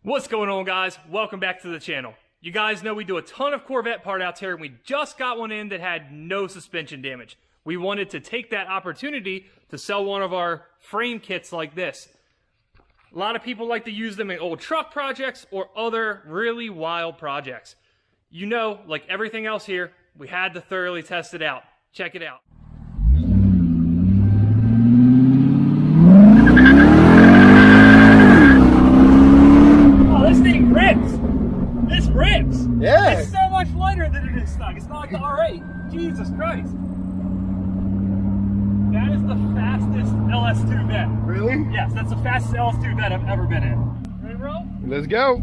What's going on, guys? Welcome back to the channel. You guys know we do a ton of Corvette part outs here, and we just got one in that had no suspension damage. We wanted to take that opportunity to sell one of our frame kits like this. A lot of people like to use them in old truck projects or other really wild projects. You know, like everything else here, we had to thoroughly test it out. Check it out. This rips! Yeah! It's so much lighter than it is stock. It's not like the R8. Jesus Christ. That is the fastest LS2 vet. Really? Yes, that's the fastest LS2 vet I've ever been in. Ready, bro? Let's go.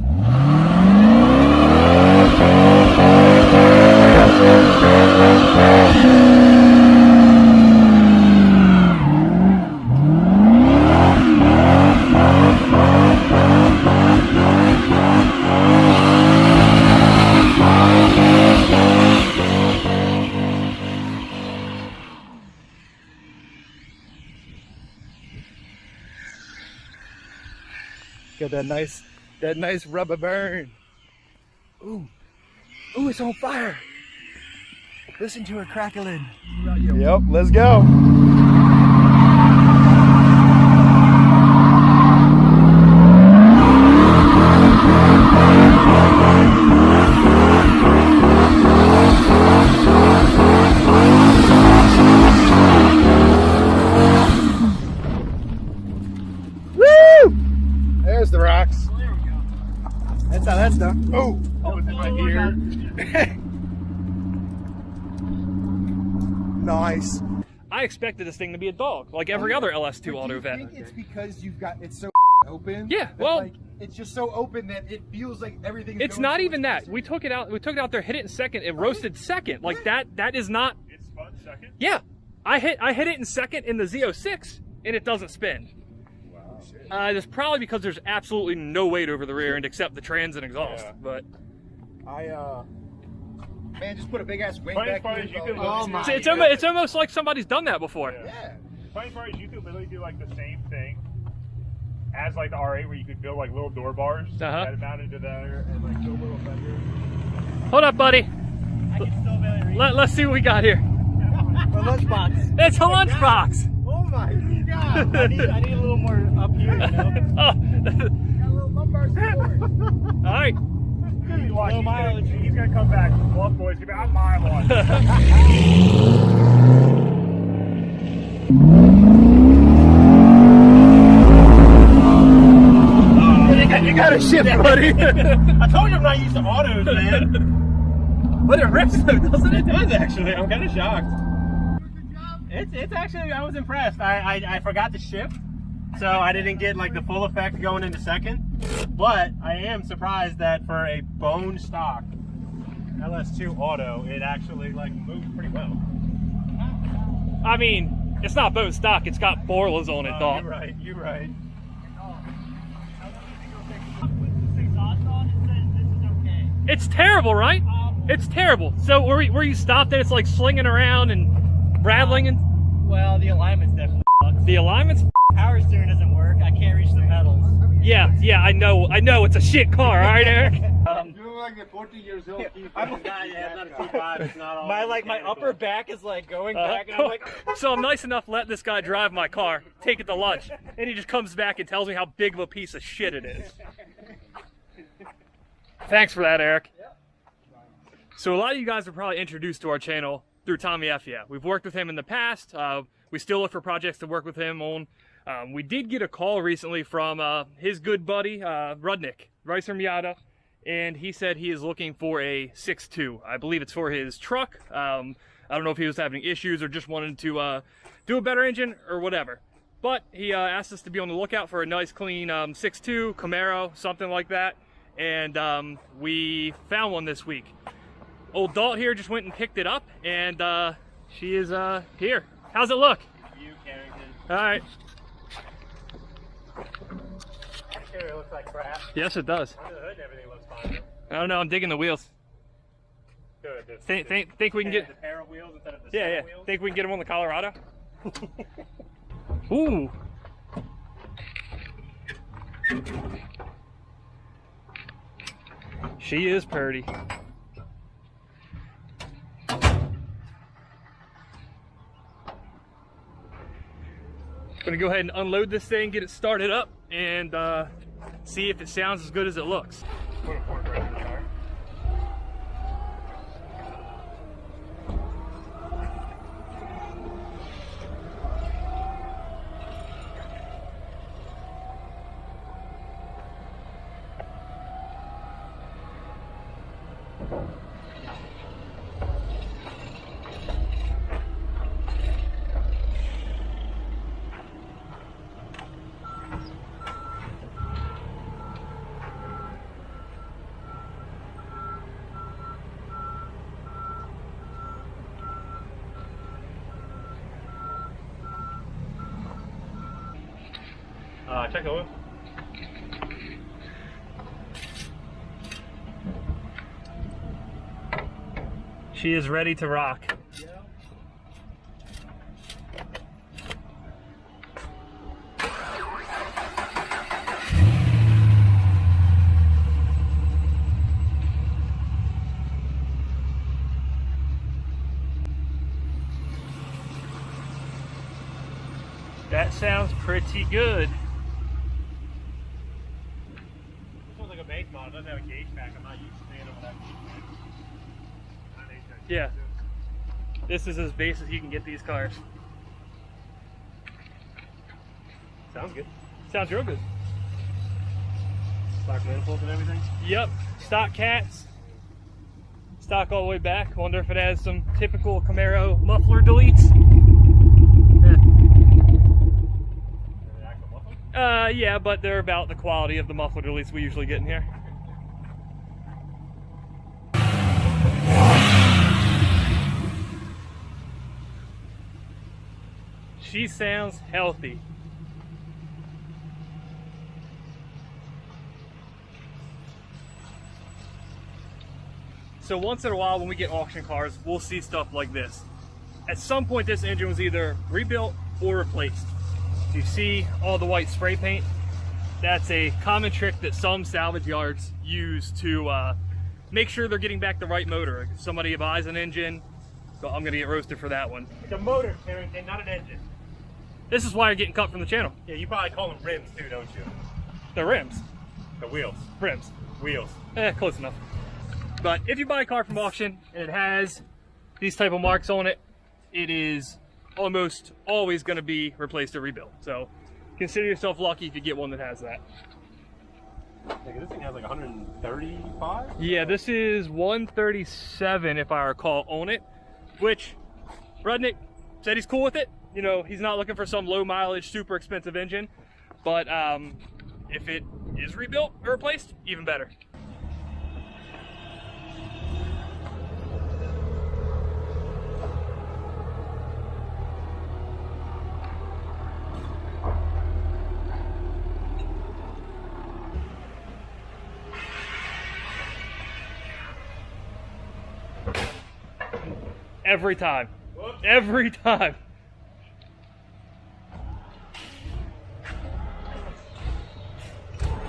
Got that nice rubber burn. Ooh, it's on fire. Listen to her crackling. Yep, let's go. There's the rocks. Well, there we go. That's how that's done. Oh, that was in my ear. Nice. I expected this thing to be a dog, like every other LS2 auto vet. I think it's because it's so open. Yeah, well, like, it's just so open that it feels like everything. It's not even that. We took it out. We took it out there, hit it in second. It roasted second. Like that. That is not. It spun second? Yeah, I hit it in second in the Z06, and it doesn't spin. It's probably because there's absolutely no weight over the rear end except the trans and exhaust. Yeah. But man, just put a big ass wing Funny back part here. is you could Oh literally- my! it's almost like somebody's done that before. Yeah. Funny part is you could literally do like the same thing as like the R8 where you could build like little door bars that mounted to there and like build little fenders. Hold up, buddy. I can still barely read. Let's see what we got here. A lunchbox. It's a lunchbox. Oh my God! I need a little more up here, you know? Oh. Got a little lumbar support. All right. Watch, Low mileage. he's gonna come back. Bluff boys, give me a mile on. You got a shift, buddy. I told you I'm not used to autos, man. But it rips though, doesn't It it? does actually. I'm kind of shocked. It's actually, I was impressed. I forgot to shift, so I didn't get like the full effect going into second. But I am surprised that for a bone stock LS2 auto, it actually like moves pretty well. I mean, it's not bone stock. It's got Borlas on it, dog. You're right. You're right. It's terrible, right? It's terrible. So where you stopped it, it's like slinging around and rattling and Well, the alignment's definitely sucks. the alignment's. Power steering doesn't work. I can't reach the pedals. Yeah, I know it's a shit car, all right, Eric? You're like a 40 years old. I'm not a T5. It's not all. My upper back is like going back, and I'm like. So I'm nice enough to let this guy drive my car, take it to lunch, and he just comes back and tells me how big of a piece of shit it is. Thanks for that, Eric. So a lot of you guys are probably introduced to our channel through Tommy F. Yeah, we've worked with him in the past. We still look for projects to work with him on. We did get a call recently from his good buddy, Rudnik, Ricer Miata, and he said he is looking for a 6.2. I believe it's for his truck. I don't know if he was having issues or just wanted to do a better engine or whatever. But he asked us to be on the lookout for a nice, clean 6.2 Camaro, something like that. And we found one this week. Old Dalt here just went and picked it up, and she is here. How's it look? You, Carrington. All right. That stereo looks like crap. Yes, it does. Under the hood and everything looks fine. I don't know. I'm digging the wheels. Good. Think we can get? The pair of wheels instead of the Yeah. set wheels. Think we can get them on the Colorado? Ooh. She is purty. Gonna go ahead and unload this thing, get it started up, and see if it sounds as good as it looks. Put a fork right in the tire. Check the oil. She is ready to rock. That sounds pretty good. Base model doesn't have a gauge pack. I'm not used to seeing it with that gauge pack. Yeah. This is as base as you can get these cars. Sounds good. Sounds real good. Stock manifolds and everything? Yep. Stock cats. Stock all the way back. Wonder if it has some typical Camaro muffler deletes. Yeah, but they're about the quality of the muffler deletes we usually get in here. She sounds healthy. So once in a while when we get auction cars, we'll see stuff like this. At some point this engine was either rebuilt or replaced. You see all the white spray paint? That's a common trick that some salvage yards use to make sure they're getting back the right motor. If somebody buys an engine, so I'm gonna get roasted for that one. It's a motor, Carrington, not an engine. This is why you're getting cut from the channel. Yeah, you probably call them rims too, don't you? The rims. The wheels. Rims. Wheels. Close enough. But if you buy a car from auction and it has these type of marks on it, it is almost always going to be replaced or rebuilt. So consider yourself lucky if you get one that has that. Yeah, this thing has like 135? Yeah, this is 137 if I recall on it, which Rudnik said he's cool with it. You know, he's not looking for some low mileage, super expensive engine, but if it is rebuilt or replaced, even better. Every time. Whoops. Every time.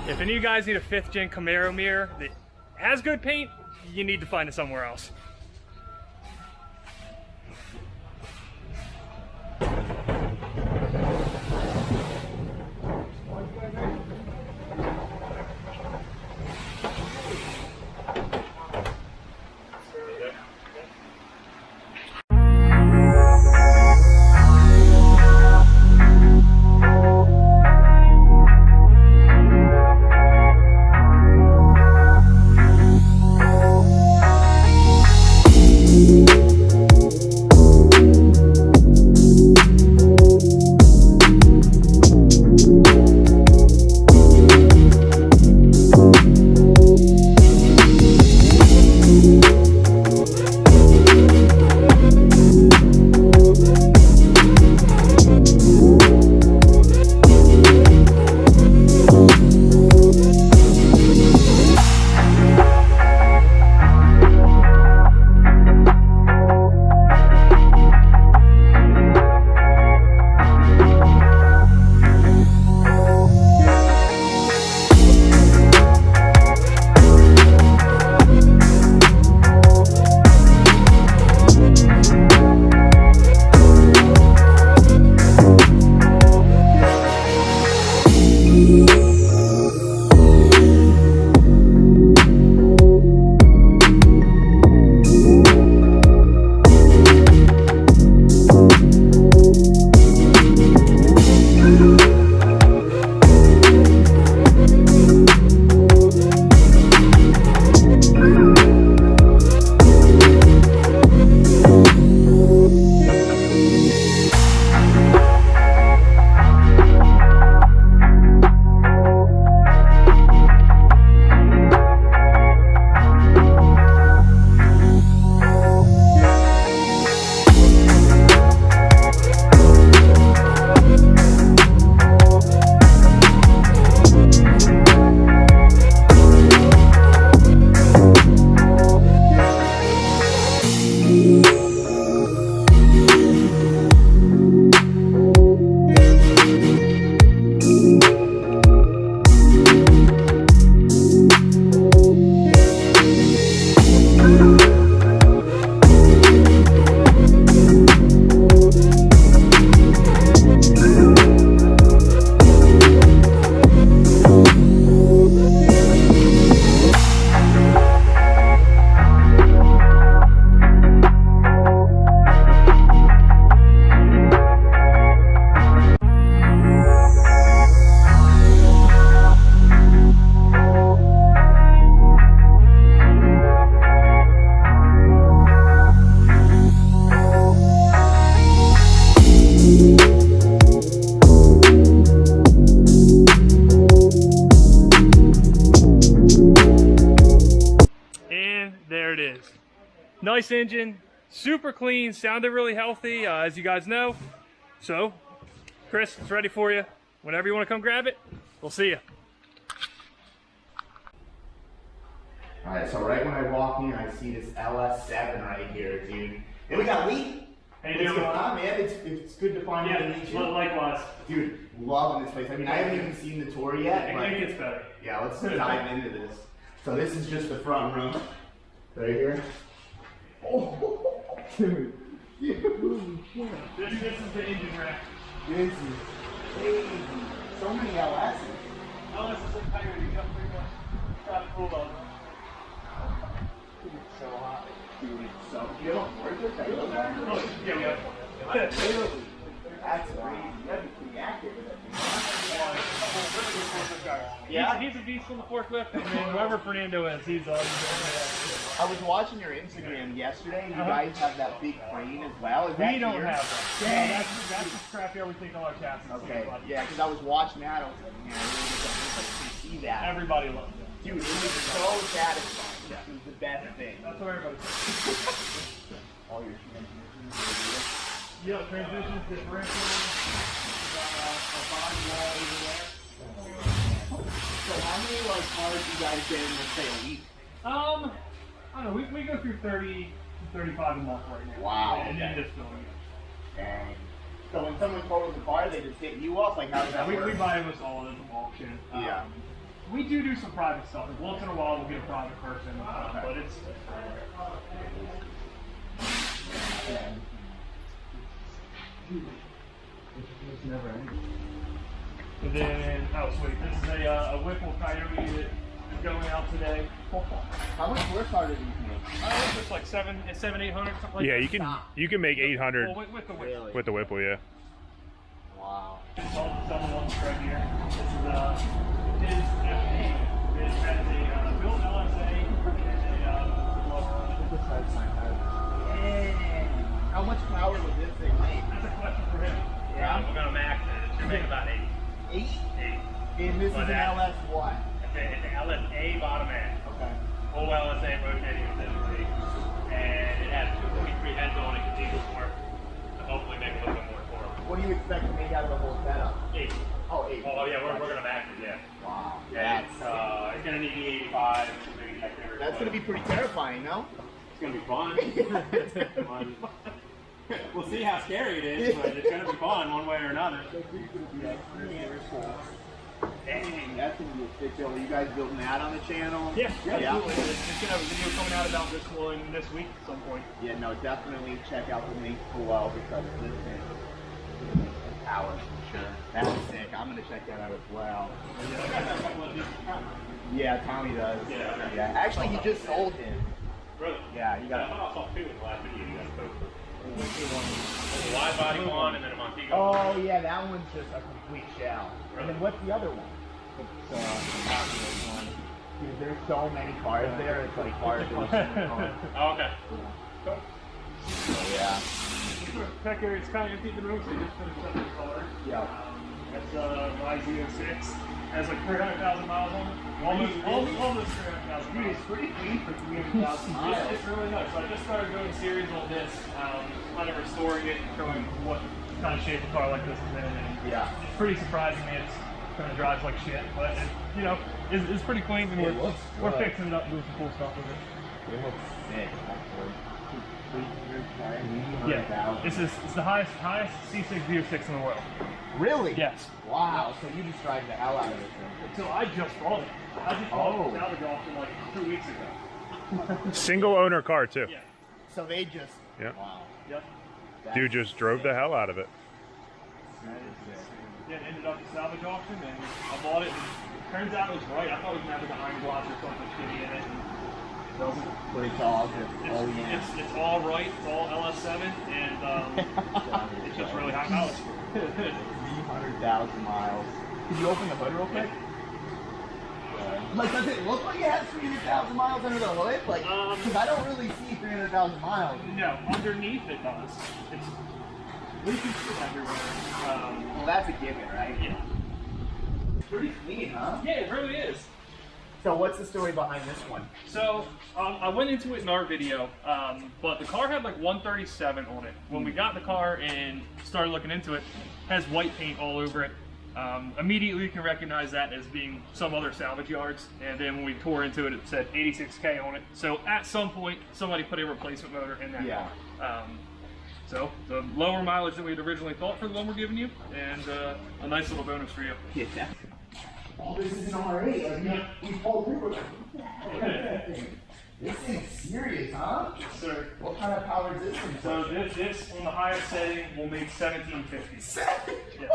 If any of you guys need a 5th gen Camaro mirror that has good paint, you need to find it somewhere else. Nice engine, super clean, sounded really healthy, as you guys know. So, Chris, it's ready for you. Whenever you want to come grab it, we'll see you. All right, so right when I walk in, I see this LS7 right here, dude. And we got Lee. Hey, What's going on, man? It's good to finally meet you. Likewise. Dude, loving this place. I mean, I haven't even seen the tour yet. I But think it's better. yeah, let's dive into this. So this is just the front room. Right here. Oh, dude. This is the engine rack. This is crazy. So many LSs. LS is entirely pretty much got full of them. It's so hot. Dude, it's so. You don't work with that? Oh, yeah, we have one. That's crazy. You gotta be pretty active with that thing. Yeah, he's a beast on the forklift, and then whoever Fernando is, he's I was watching your Instagram yesterday. You guys have that big crane as well. Is that We don't here? have that. No, that's the scrap here we take all our chassis. Okay, yeah, because I was watching that. I was like, man, I really get to see that. Everybody loves it. Dude, it was so satisfying. It was the best thing. That's what everybody says. All your transmissions. Yeah, transmissions, differentials, a body wall over there. So how many like cars you guys get in, let's say, a week? I don't know, we go through 30 to 35 a month right now. Wow, And okay. then just filling it. Dang. So when someone totals a car, they just hit you up? Like, how does that We work? buy almost all of it from auction. Yeah. We do some private stuff. Once in a while we'll get a private person, but it's and then, oh sweet, this is a Whipple Coyote that is going out today. How much horsepower do these make? It's just like 800, something like Yeah, that. you can make 800 Well, with the Whipple. Really? with the Whipple, yeah. Wow. It's all the ones right here. This is his FD. It has a built LSA and How much power would this thing make? that's a question for him. Yeah. We're gonna max it. It should make about 8. 8? 8. And this is But an that- LS what? It's an LSA bottom end. Okay. Full LSA rotating assembly. And it has 243 heads on it, diesel for to hopefully make a little bit more torque. What do you expect to make out of the whole setup? 8. Oh, 8. Oh yeah, we're gonna max it, yeah. Wow. Yeah, it's gonna need the 85, maybe check there. That's going to be pretty terrifying, no? It's gonna be fun. We'll see how scary it is, but it's gonna be fun one way or another. Dang, that's going to be a sick deal. Are you guys building that on the channel? Yeah, absolutely. Yeah. It's gonna have a video coming out about this one this week at some point. Yeah, no, definitely check out the link below because this is power for sure. That's sick. I'm going to check that out as well. Yeah, Tommy does. Yeah. Actually, he just sold his. Really? Yeah, you got I saw 2 in the last video you guys posted. A wide body one and then a Montego. Oh, yeah, that one's just a complete shell. And then what's the other one? It's popular one. Dude, there's so many cars there, it's like hard to Oh, okay. So, yeah. Back area, it's kind of empty at the room, so you just finished up the car. Yeah. That's Y06. Has like 300,000 miles on it. Almost 300,000 miles. Dude, it's pretty clean for 300,000 miles. It's really nice. So I just started doing a series on this, kind of restoring it, showing what kind of shape a car like this is in. And Yeah. it's pretty surprising me. It's kind of drives like shit, but it, you know, it's pretty clean. And It looks we're good. fixing it up, doing some cool stuff with it. It looks sick, actually. Yeah, it's the highest C6 V6 in the world. Really? Yes. Wow, so you just drive the hell out of this thing. Until I just bought it. I just bought it salvage auction like 2 weeks ago. Single owner car too. Yeah. So they just, Yeah. wow. Yep. That's Dude just drove the hell out of it. That is sick. Yeah, it ended up at salvage auction, and I bought it. And turns out it was right. I thought it was gonna have like an iron gloss or something shitty in it. And it doesn't. But it's all just, oh yeah. It's all right. It's all LS7, and it's just really high mileage. 300,000 miles. Can you open the hood real quick? Like, does it look like it has 300,000 miles under the hood? Like, because I don't really see 300,000 miles. No, underneath it does. It's leaking shit everywhere. Well, that's a given, right? Yeah. It's pretty clean, huh? Yeah, it really is. So what's the story behind this one? So I went into it in our video, but the car had like 137 on it. When we got the car and started looking into it, it has white paint all over it. Immediately you can recognize that as being some other salvage yards, and then when we tore into it, it said 86K on it. So at some point, somebody put a replacement motor in that car. So the lower mileage than we had originally thought for the one we're giving you, and a nice little bonus for you. Yeah. Oh, this is an R8. Like, we pulled through with it. This thing's serious, huh? Yes, sir. What kind of power is this thing? So this on the highest setting will make 1750. Yeah.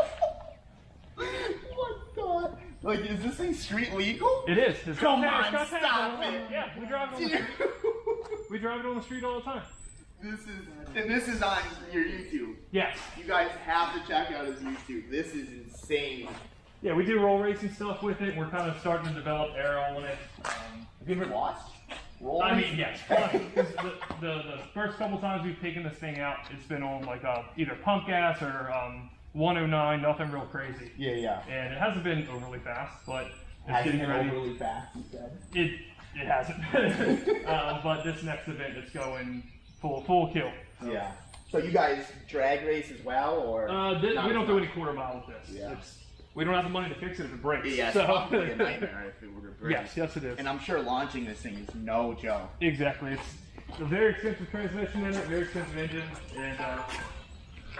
What God? Like, is this thing street legal? It is. It's Come got on, tags stop on it. Yeah, we drive it on the street. We drive it on the street all the time. This is on your YouTube. Yes. You guys have to check out his YouTube. This is insane. Yeah, we do roll racing stuff with it. We're kind of starting to develop aero on it. Have you ever watched? I mean, yes. Because the first couple times we've taken this thing out, it's been on like either pump gas or 109, nothing real crazy. Yeah. And it hasn't been overly fast, but it's Hasn't getting been ready. overly fast, you said. It hasn't. But this next event, it's going full kill. Yeah. So you guys drag race as well, or? We don't do any quarter mile with this. Yeah. We don't have the money to fix it if it breaks. Yeah, so. it's probably a nightmare if it were to break. Yes, it is. And I'm sure launching this thing is no joke. Exactly. It's a very expensive transmission in it, very expensive engine, and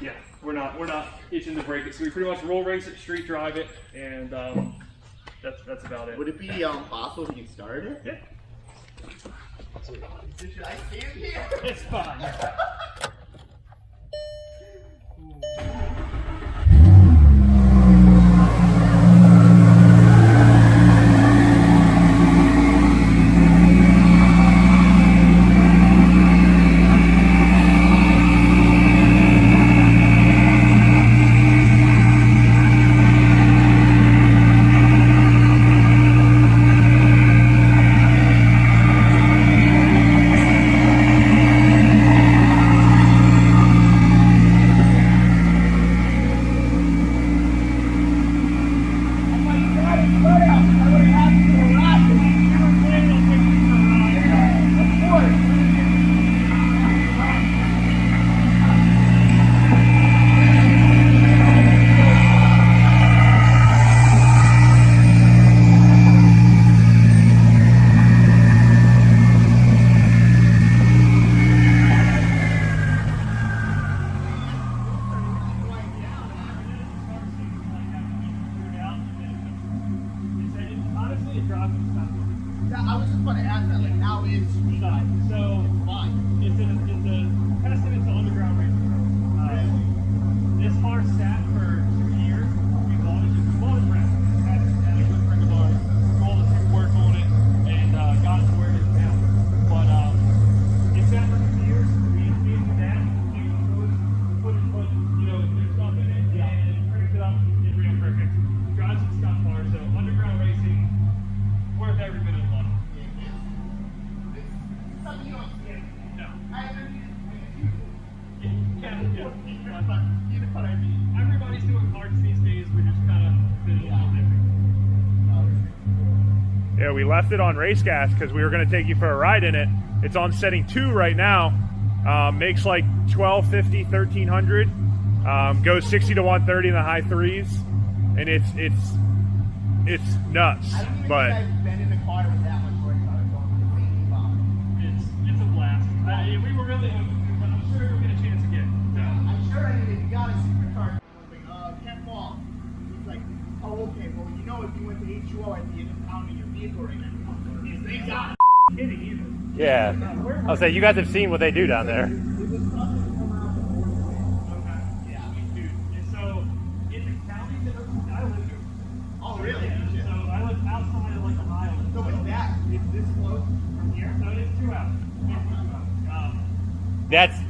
yeah, we're not itching to break it. So we pretty much roll race it, street drive it, and that's about it. Would it be possible if you started it? Yeah. Should I stand here? It's fine. Everybody's doing karts these days. We're just kind of been a little different. Yeah, we left it on race gas because we were going to take you for a ride in it. It's on setting 2 right now. Makes like 1250, 1300. Goes 60 to 130 in the high 3s, and it's nuts. I don't even But think I've been in a car with that much horsepower going with the same bomb. It's a blast. We were really hoping to, but I'm sure we'll get a chance again. I'm sure I did. If you got a supercar, I was like, can't fall. He's like, oh, okay. Well, you know, if you went to H2O, I'd be impounding your vehicle right now. These things aren't kidding either. Yeah. I'll say, you guys have seen what they do down there. Oh, really? So I live outside of like a mile. So what's that? Is this close from here? So it's 2 hours.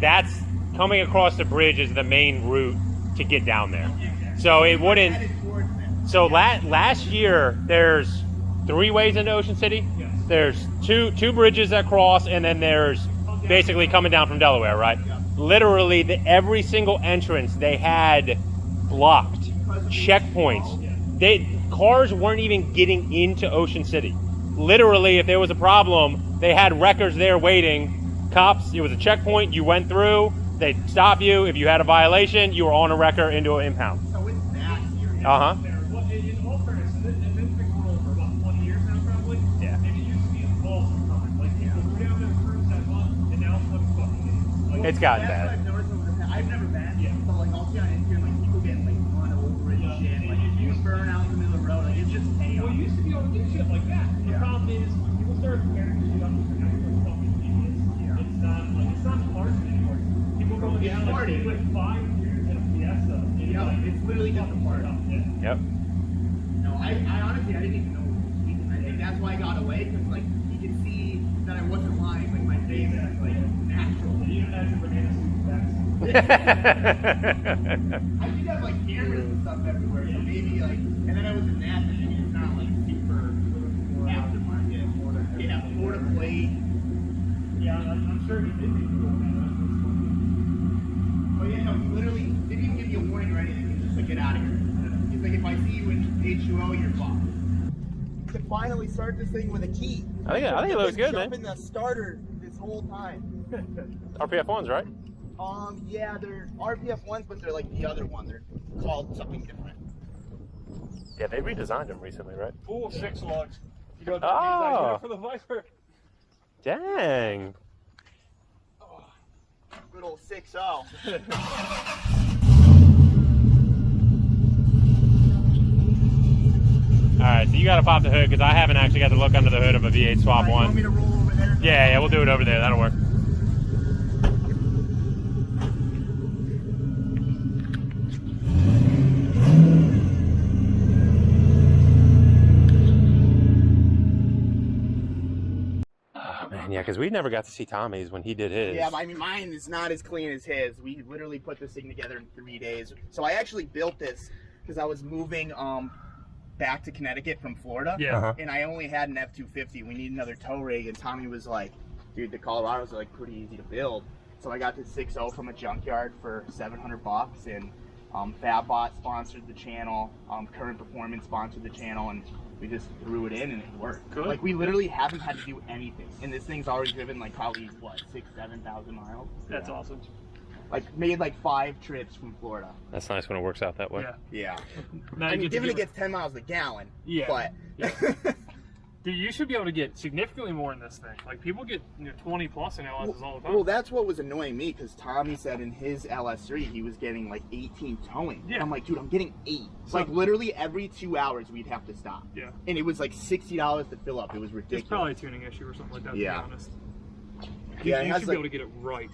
That's coming across the bridge is the main route to get down there. So it wouldn't. Headed towards that. So last year there's 3 ways into Ocean City. Yes. There's two bridges that cross, and then there's basically coming down from Delaware, right? Literally, every single entrance they had blocked, checkpoints. Cars weren't even getting into Ocean City. literally, if there was a problem, they had wreckers there waiting. Cops, it was a checkpoint. You went through. They'd stop you. If you had a violation, you were on a wrecker into an impound. So it's that serious. Uh-huh. In all fairness, it's been fixed for about 20 years now, probably. Yeah. And it used to be a ball sometimes. Like, people go down there cruise that month, and now it's like fucking like, It's gotten That's what bad. I've noticed over the past. I've never been. Yeah. So like I'll see on Instagram like people getting like run over and shit. Like you burn out in the middle of the road. Like it's just chaos. Well, you used to be able to do shit like that. The Yeah. problem is, people started comparing shit up to like fucking idiots. Yeah. It's not hard anymore. People go It's down hard. like 5 years in a Fiesta. Yeah, it's literally just a part. Yep. No, I honestly I didn't even know. I think that's why I got away because like you could see that I wasn't lying. Like my face is like natural. You didn't have your banana suit back. I did have like cameras and stuff everywhere, so maybe like, and then I was in that thing. It's not like super aftermarket. Yeah, Florida plate. Yeah, I'm sure he did make cool, man. Oh yeah, no, he literally didn't even give you a warning or anything. He's just like, get out of here. He's like, if I see you in H2O, you're fucked. To finally start this thing with a key. I think it looks good, man. Jumping the starter this whole time. RPF ones, right? Yeah, they're RPF ones, but they're like the other one. They're called something different. Yeah, they redesigned them recently, right? Full 6 lugs. You go Oh. for the Viper. Dang. Good old 6.0. Alright, so you gotta pop the hood because I haven't actually got to look under the hood of a V8 Swap You want me 1. to roll over there? Yeah, we'll do it over there. That'll work. Oh, man, yeah, because we never got to see Tommy's when he did his. Yeah, I mean, mine is not as clean as his. We literally put this thing together in 3 days. So I actually built this because I was moving back to Connecticut from Florida. Yeah. Uh-huh. And I only had an F-250. We need another tow rig. And Tommy was like, dude, the Colorado's like pretty easy to build. So I got this 6.0 from a junkyard for $700. And FabBot sponsored the channel. Current Performance sponsored the channel. And we just threw it in and it worked. Good. Like we literally haven't had to do anything. And this thing's already driven like probably, what, 6,000-7,000 miles? That's Yeah. awesome. Like made like 5 trips from Florida. That's nice when it works out that way. Yeah. Yeah. Now I you mean, get to given it get- gets 10 miles a gallon. Yeah. But Yeah. Dude, you should be able to get significantly more in this thing. Like, people get 20 plus in LSs all the time. well, that's what was annoying me because Tommy said in his LS3 he was getting like 18 towing. Yeah. I'm like, dude, I'm getting 8. So- Like literally every 2 hours we'd have to stop. Yeah. And it was like $60 to fill up. It was ridiculous. It's probably a tuning issue or something like that, Yeah. to be honest. Yeah, it You has, should like- be able to get it right.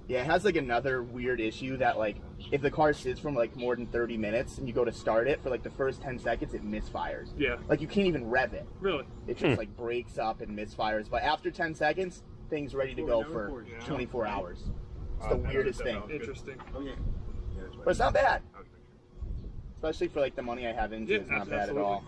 Yeah, it has like another weird issue that like if the car sits for like more than 30 minutes and you go to start it for like the first 10 seconds, it misfires. Yeah. Like you can't even rev it. Really? It just like breaks up and misfires. But after 10 seconds, thing's ready to go for Yeah. 24 hours. It's the weirdest thing. Interesting. But it's not bad. Especially for like the money I have into it, it's not bad at all.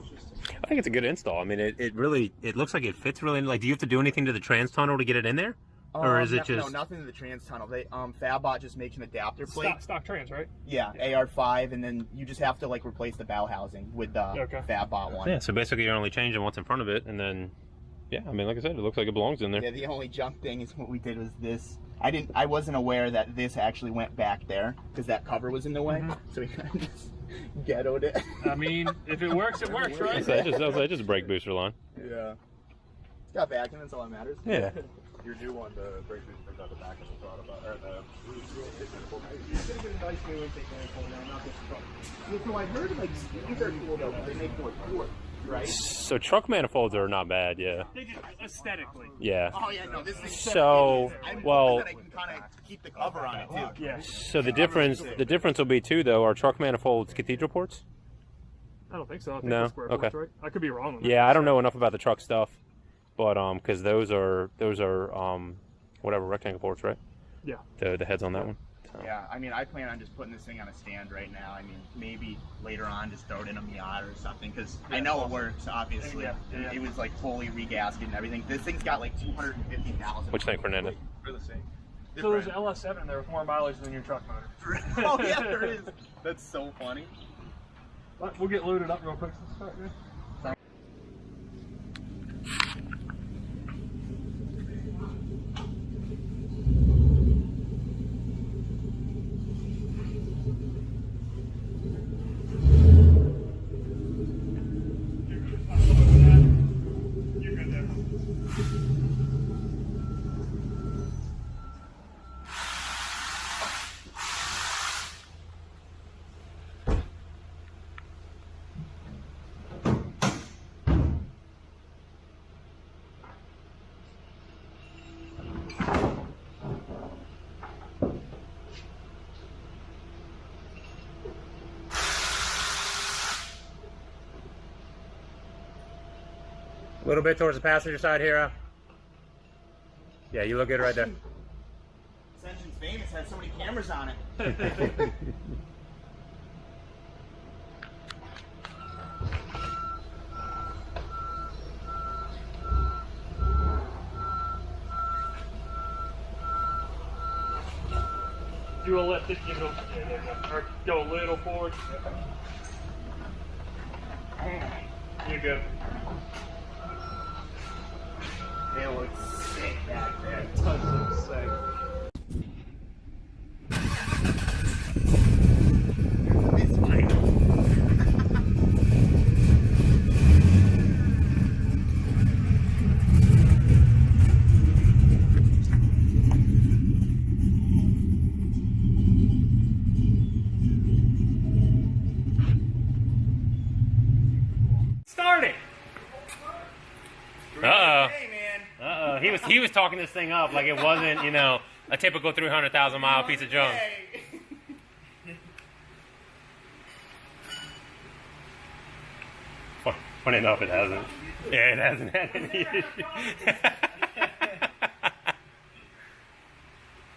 I think it's a good install. I mean, it really, it looks like it fits really. Like, do you have to do anything to the trans tunnel to get it in there? Or is it just... No, nothing to the trans tunnel. They FabBot just makes an adapter plate. Stock trans, right? Yeah, AR5, and then you just have to like replace the bow housing with the Okay. FabBot one. Yeah, so basically you're only changing what's in front of it, and then, yeah, I mean, like I said, it looks like it belongs in there. Yeah, the only junk thing is what we did was this. I wasn't aware that this actually went back there because that cover was in the way. So we kind of just ghettoed it. I mean, if it works, it works, right? I was like, just a brake booster line. Yeah. It's got back and that's all that matters. Yeah. Your new one, the brake booster comes out the back of the throttle, or the So I heard like these are cool though, but they make more torque, right? So truck manifolds are not bad, yeah. They just aesthetically. Yeah. Oh yeah, no, this is So, I'm well, hoping that I can kind of keep the cover on it too. Yeah. so the difference will be too, though, are truck manifolds cathedral ports? I don't think so. I think No? they're square ports, Okay. right? I could be wrong on that. Yeah, I don't know enough about the truck stuff, but because those are whatever, rectangle ports, right? Yeah. The heads on that one. So. Yeah, I mean, I plan on just putting this thing on a stand right now. I mean, maybe later on just throw it in a Miata or something, because I know it works, obviously. Yeah, yeah. It was like fully regasketed and everything. This thing's got like 250,000. What you think, Fernando? They're the same. So there's an LS7 in there with more mileage than your truck motor. Oh yeah, there is. That's so funny. But we'll get loaded up real quick. Let's start, man. A little bit towards the passenger side here. Yeah, you look good right there. This engine's famous, has so many cameras on it. Do a left, just give it or go a little forward. You're good. It looks sick back there. It does look sick. It's fine. Starting. Uh-oh. Hey, man. Uh-oh. He was talking this thing up like it wasn't, you know, a typical 300,000 mile piece of junk. Hey. Funny enough, it hasn't. Yeah, it hasn't had any issue.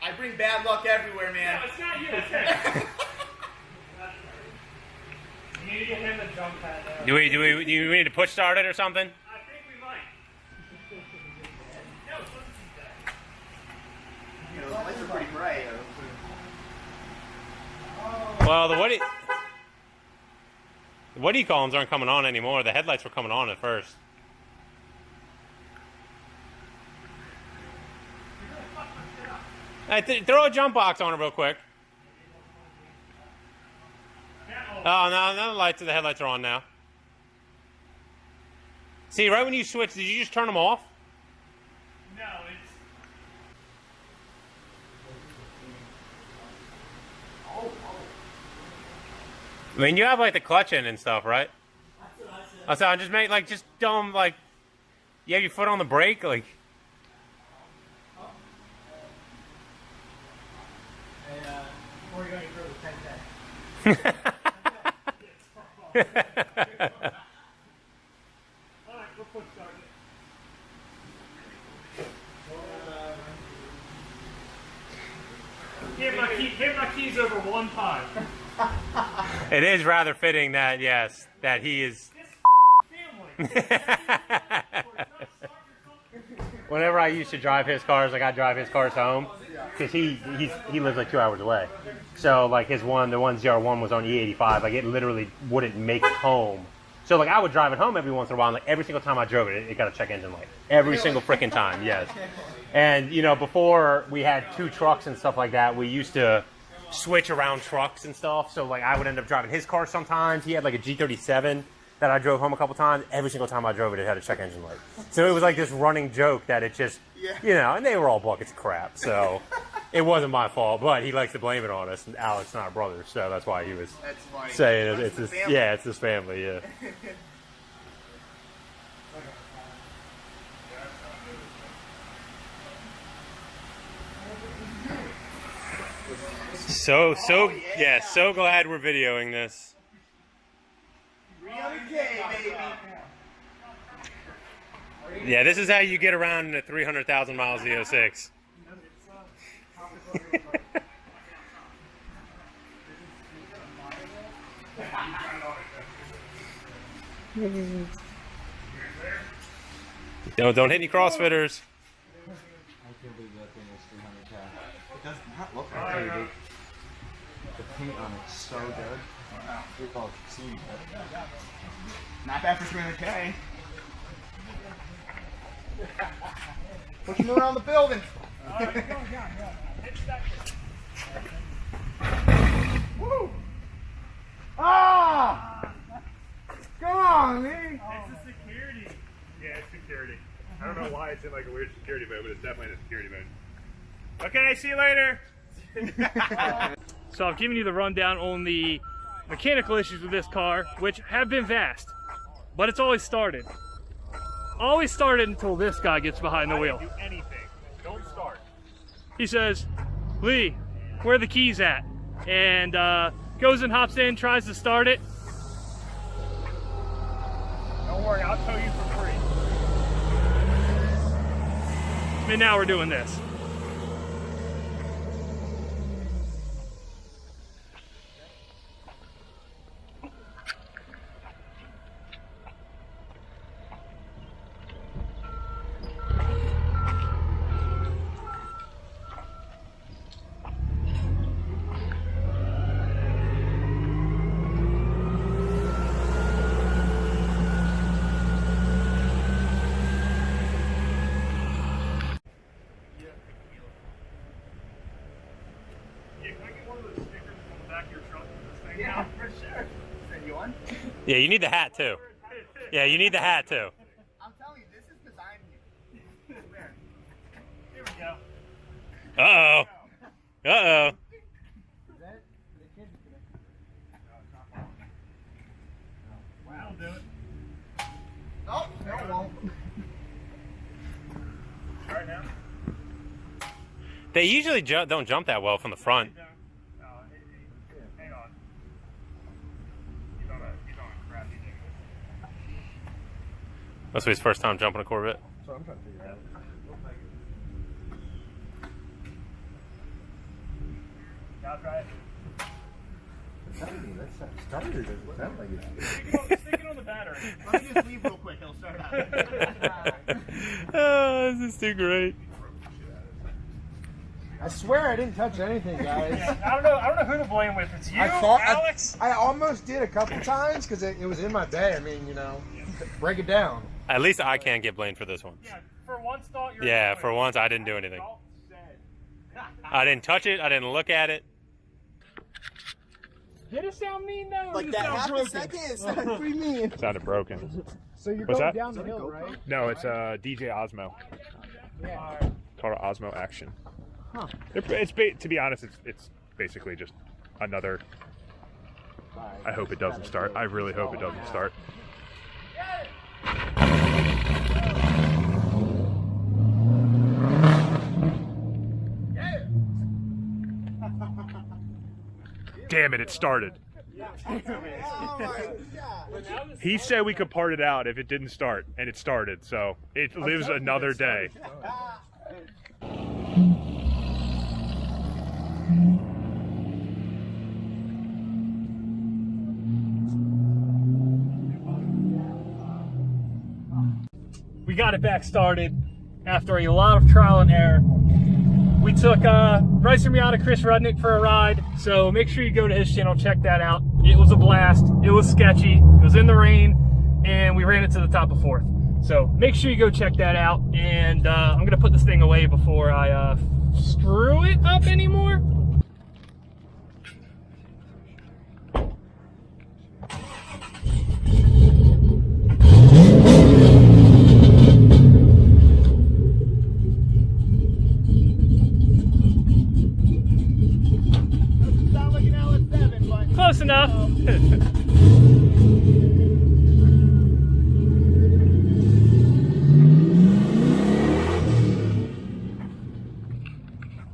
I bring bad luck everywhere, man. It's not you, it's him. You need to get him the jump pad there. Do we need to push start it or something? I think we might. You know, the lights are pretty bright. Well, the Woody columns aren't coming on anymore. The headlights were coming on at first. Hey, throw a jump box on it real quick. Oh, no, the headlights are on now. See, right when you switch, did you just turn them off? No, it's... I mean, you have like the clutch in and stuff, right? That's what I said. I'm just make like just don't like. You have your foot on the brake, like. Before you go any further, 10K. Alright, we'll push start it. Hit my keys over one time. It is rather fitting that that he is. Whenever I used to drive his cars, like I drive his cars home, because he lives like 2 hours away. So like the one ZR1 was on E85, like it literally wouldn't make it home. So like I would drive it home every once in a while, and like every single time I drove it, it got a check engine light. Every single freaking time, yes. And you know, before we had 2 trucks and stuff like that, we used to switch around trucks and stuff. So like I would end up driving his car sometimes. He had like a G37 that I drove home a couple times. Every single time I drove it, it had a check engine light. So it was like this running joke that it just, you know, and they were all buckets of crap. So it wasn't my fault, but he likes to blame it on us. And Alex and our brothers, so that's why he was saying it's his, yeah, it's his family, yeah. So glad we're videoing this. 300K, baby. Yeah, this is how you get around in a 300,000 mile Z06. Don't hit any crossfitters. I can't believe that thing is 300K. It does not look like it. The paint on it's so good. We call it seedy, but Not bad for 300K. Push him around the building. Woo! Ah! Come on, man. It's a security. Yeah, it's security. I don't know why it's in like a weird security mode, but it's definitely in a security mode. Okay, see you later. So I've given you the rundown on the mechanical issues with this car, which have been vast, but it's always started. Always started until this guy gets behind the wheel. Do anything. Don't start. He says, "Lee, where are the keys at?" And goes and hops in, tries to start it. Don't worry, I'll tow you for free. and now we're doing this. Yeah, for sure. You want? Yeah, you need the hat too. Yeah, you need the hat too. I'm telling you, this is designed you. Here we go. Uh-oh. Uh-oh. That'll do it. Oh, no, it won't. Try it now. They usually don't jump that well from the front. Hang on. He's on a crappy thing. That's his first time jumping a Corvette. So I'm trying to figure out. Now try it. That starter doesn't sound like it's. Stick it on the battery. Let me just leave real quick. It'll start out. Oh, this is too great. I swear I didn't touch anything, guys. I don't know who to blame with. It's you, Alex. I almost did a couple times because it was in my bay. I mean, you know, break it down. At least I can't get blamed for this one. Yeah, for once thought you're. Yeah, for once I didn't do anything. I didn't touch it. I didn't look at it. Did it sound mean though? Like that half a second, it sounded pretty mean. It sounded broken. So you're What's going that? down the hill, right? No, it's DJ Osmo. Yeah. Called it Osmo Action. Huh. To be honest, it's basically just another. I hope it doesn't start. I really hope it doesn't start. Damn it! It started. He said we could part it out if it didn't start, and it started. So it lives another day. We got it back started after a lot of trial and error. We took Bryson Miata, Chris Rudnik for a ride, so make sure you go to his channel, check that out. It was a blast, it was sketchy, it was in the rain, and we ran it to the top of 4th. So make sure you go check that out, and I'm gonna put this thing away before I screw it up anymore. Close enough.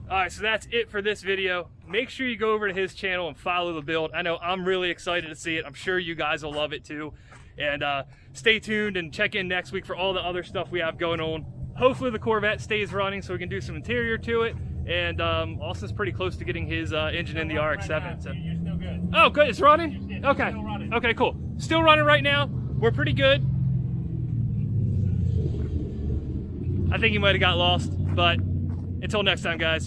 Alright, so that's it for this video. Make sure you go over to his channel and follow the build. I know I'm really excited to see it. I'm sure you guys will love it too. And stay tuned and check in next week for all the other stuff we have going on. Hopefully the Corvette stays running so we can do some interior to it. And Austin's pretty close to getting his engine in the RX-7. So. You're still good. Oh, good. It's running? Okay. Still running. Okay, cool. Still running right now. We're pretty good. I think he might have got lost, but until next time, guys.